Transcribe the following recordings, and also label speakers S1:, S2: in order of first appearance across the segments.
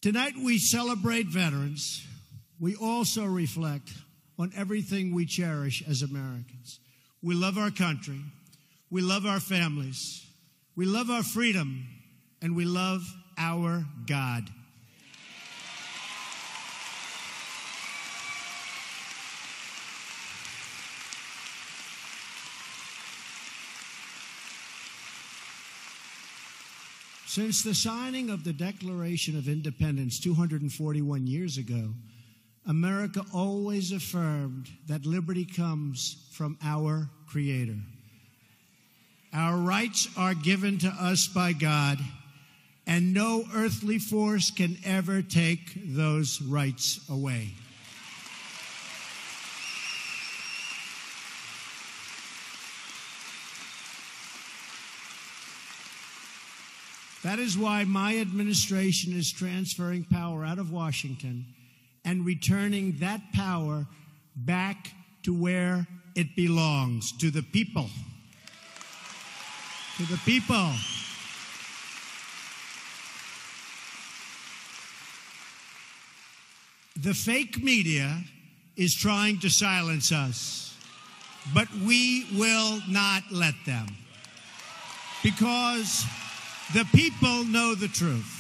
S1: Tonight we celebrate veterans. We also reflect on everything we cherish as Americans. We love our country. We love our families. We love our freedom. And we love our God. Since the signing of the Declaration of Independence 241 years ago, America always affirmed that liberty comes from our Creator. Our rights are given to us by God, and no earthly force can ever take those rights away. That is why my administration is transferring power out of Washington and returning that power back to where it belongs, to the people. To the people. The fake media is trying to silence us, but we will not let them, because the people know the truth.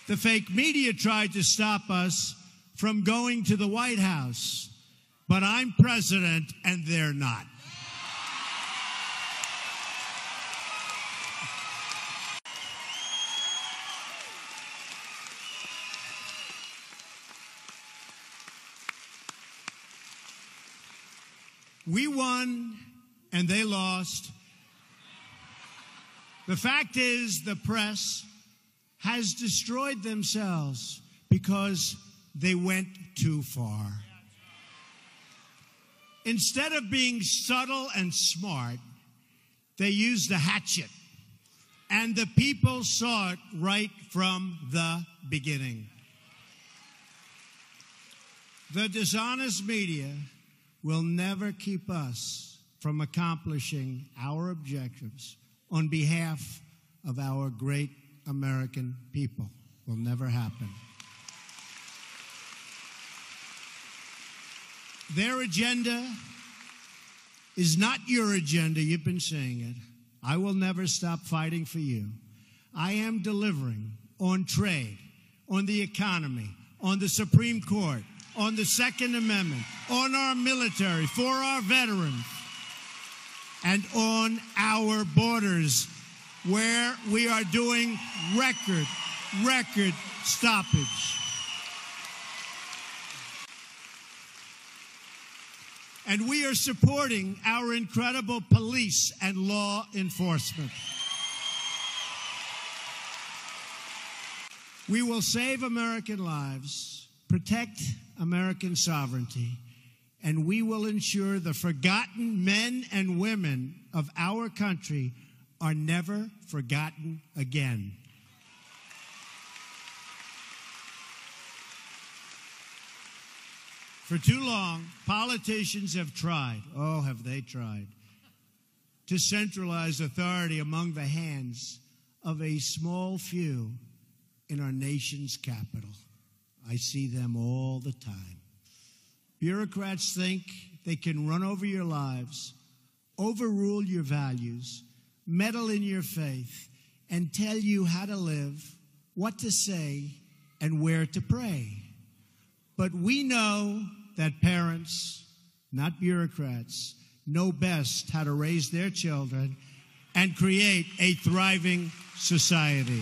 S1: The fake media tried to stop us from going to the White House, but I'm president and they're not. We won and they lost. The fact is, the press has destroyed themselves because they went too far. Instead of being subtle and smart, they used a hatchet. And the people saw it right from the beginning. The dishonest media will never keep us from accomplishing our objectives on behalf of our great American people. Will never happen. Their agenda is not your agenda. You've been saying it. I will never stop fighting for you. I am delivering on trade, on the economy, on the Supreme Court, on the Second Amendment, on our military, for our veterans, and on our borders, where we are doing record stoppage. And we are supporting our incredible police and law enforcement. We will save American lives, protect American sovereignty, and we will ensure the forgotten men and women of our country are never forgotten again. For too long, politicians have tried, oh, have they tried, to centralize authority among the hands of a small few in our nation's capital. I see them all the time. Bureaucrats think they can run over your lives, overrule your values, meddle in your faith, and tell you how to live, what to say, and where to pray. But we know that parents, not bureaucrats, know best how to raise their children and create a thriving society.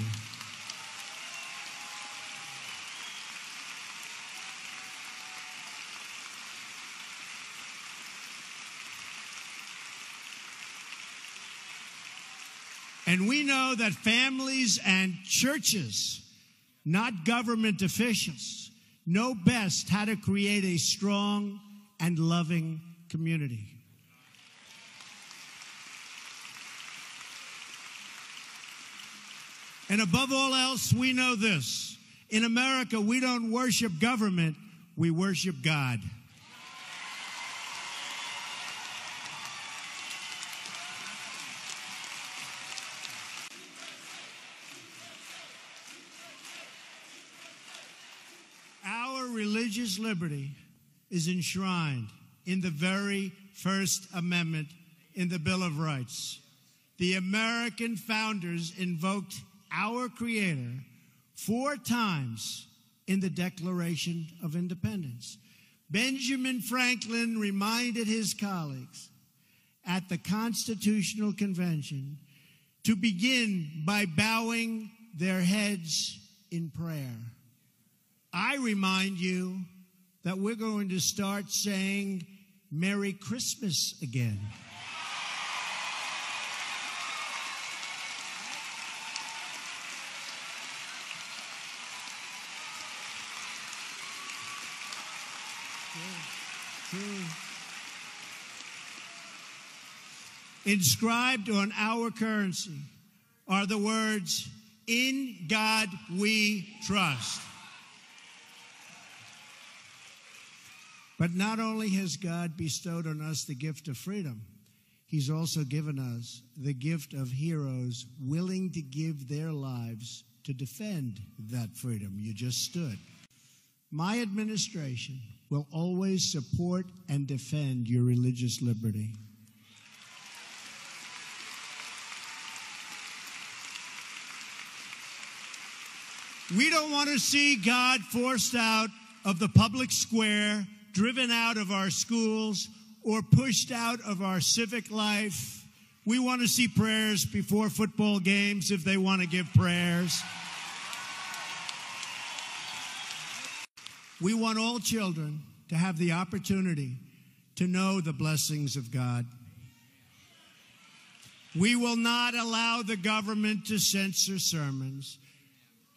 S1: And we know that families and churches, not government officials, know best how to create a strong and loving community. And above all else, we know this. In America, we don't worship government, we worship God. religious liberty is enshrined in the very First Amendment in the Bill of Rights. The American founders invoked our Creator 4 times in the Declaration of Independence. Benjamin Franklin reminded his colleagues at the Constitutional Convention to begin by bowing their heads in prayer. I remind you that we're going to start saying Merry Christmas again. True. Inscribed on our currency are the words, "In God we trust." But not only has God bestowed on us the gift of freedom, He's also given us the gift of heroes willing to give their lives to defend that freedom. You just stood. My administration will always support and defend your religious liberty. We don't want to see God forced out of the public square, driven out of our schools, or pushed out of our civic life. We want to see prayers before football games if they want to give prayers. We want all children to have the opportunity to know the blessings of God. We will not allow the government to censor sermons,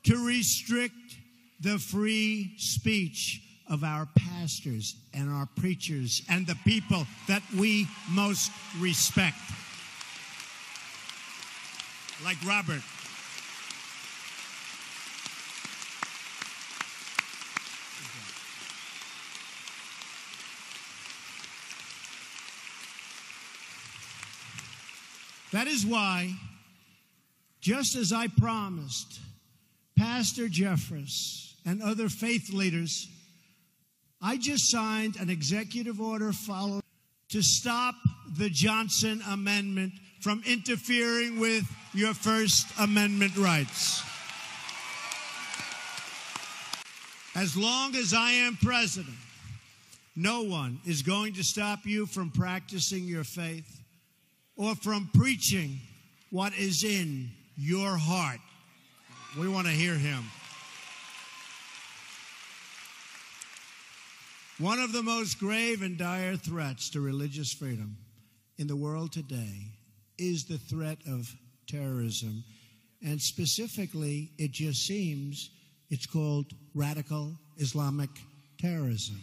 S1: to restrict the free speech of our pastors and our preachers and the people that we most respect. Like Robert. That is why, just as I promised Pastor Jeffress and other faith leaders, I just signed an executive order following to stop the Johnson Amendment from interfering with your First Amendment rights. As long as I am president, no one is going to stop you from practicing your faith or from preaching what is in your heart. We want to hear him. One of the most grave and dire threats to religious freedom in the world today is the threat of terrorism. And specifically, it just seems it's called radical Islamic terrorism.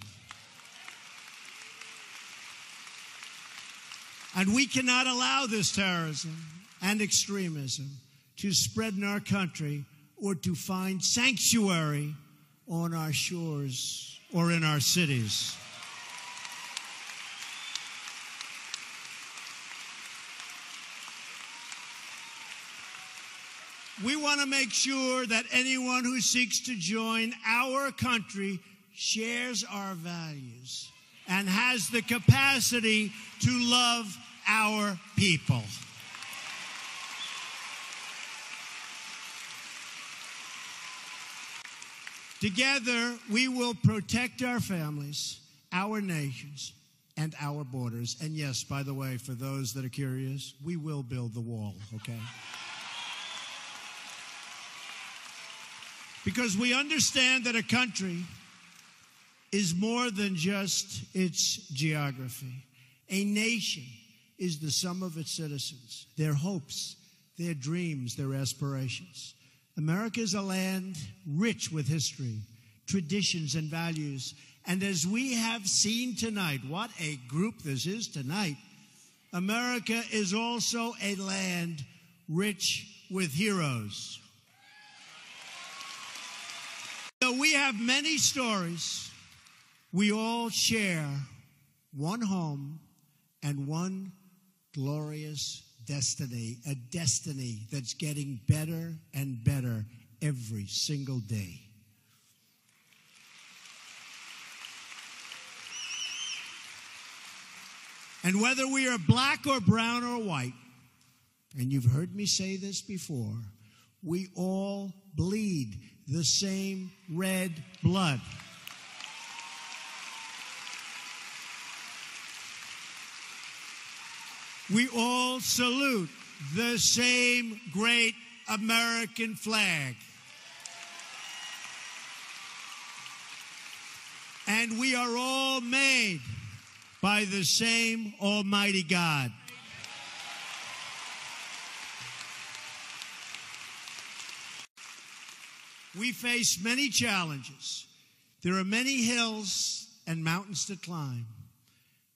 S1: And we cannot allow this terrorism and extremism to spread in our country or to find sanctuary on our shores or in our cities. We want to make sure that anyone who seeks to join our country shares our values and has the capacity to love our people. Together, we will protect our families, our nations, and our borders. And yes, by the way, for those that are curious, we will build the wall, okay? Because we understand that a country is more than just its geography. A nation is the sum of its citizens, their hopes, their dreams, their aspirations. America is a land rich with history, traditions, and values. And as we have seen tonight, what a group this is tonight, America is also a land rich with heroes. Though we have many stories, we all share one home and one glorious destiny, a destiny that's getting better and better every single day. And whether we are black or brown or white, and you've heard me say this before, we all bleed the same red blood. We all salute the same great American flag. And we are all made by the same Almighty God. We face many challenges. There are many hills and mountains to climb.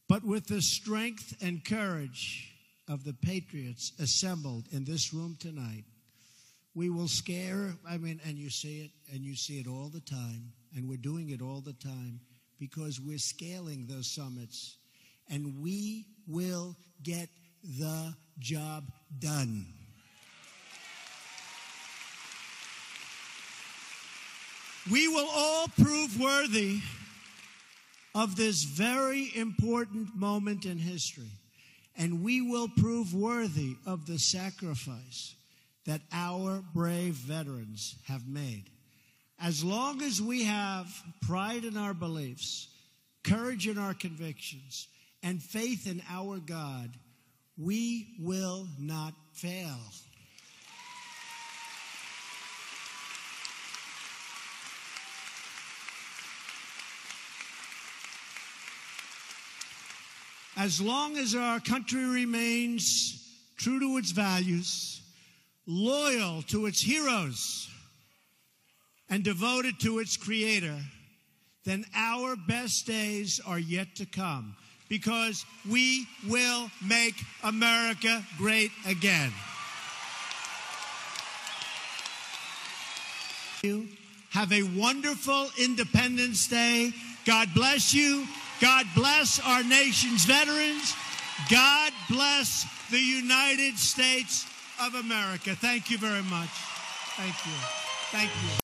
S1: But with the strength and courage of the patriots assembled in this room tonight, we will and you see it all the time, and we're doing it all the time because we're scaling those summits, and we will get the job done. We will all prove worthy of this very important moment in history, and we will prove worthy of the sacrifice that our brave veterans have made. As long as we have pride in our beliefs, courage in our convictions, and faith in our God, we will not fail. As long as our country remains true to its values, loyal to its heroes, and devoted to its creator, then our best days are yet to come, because we will make America great again. Have a wonderful Independence Day. God bless you. God bless our nation's veterans. God bless the United States of America. Thank you very much. Thank you. Thank you.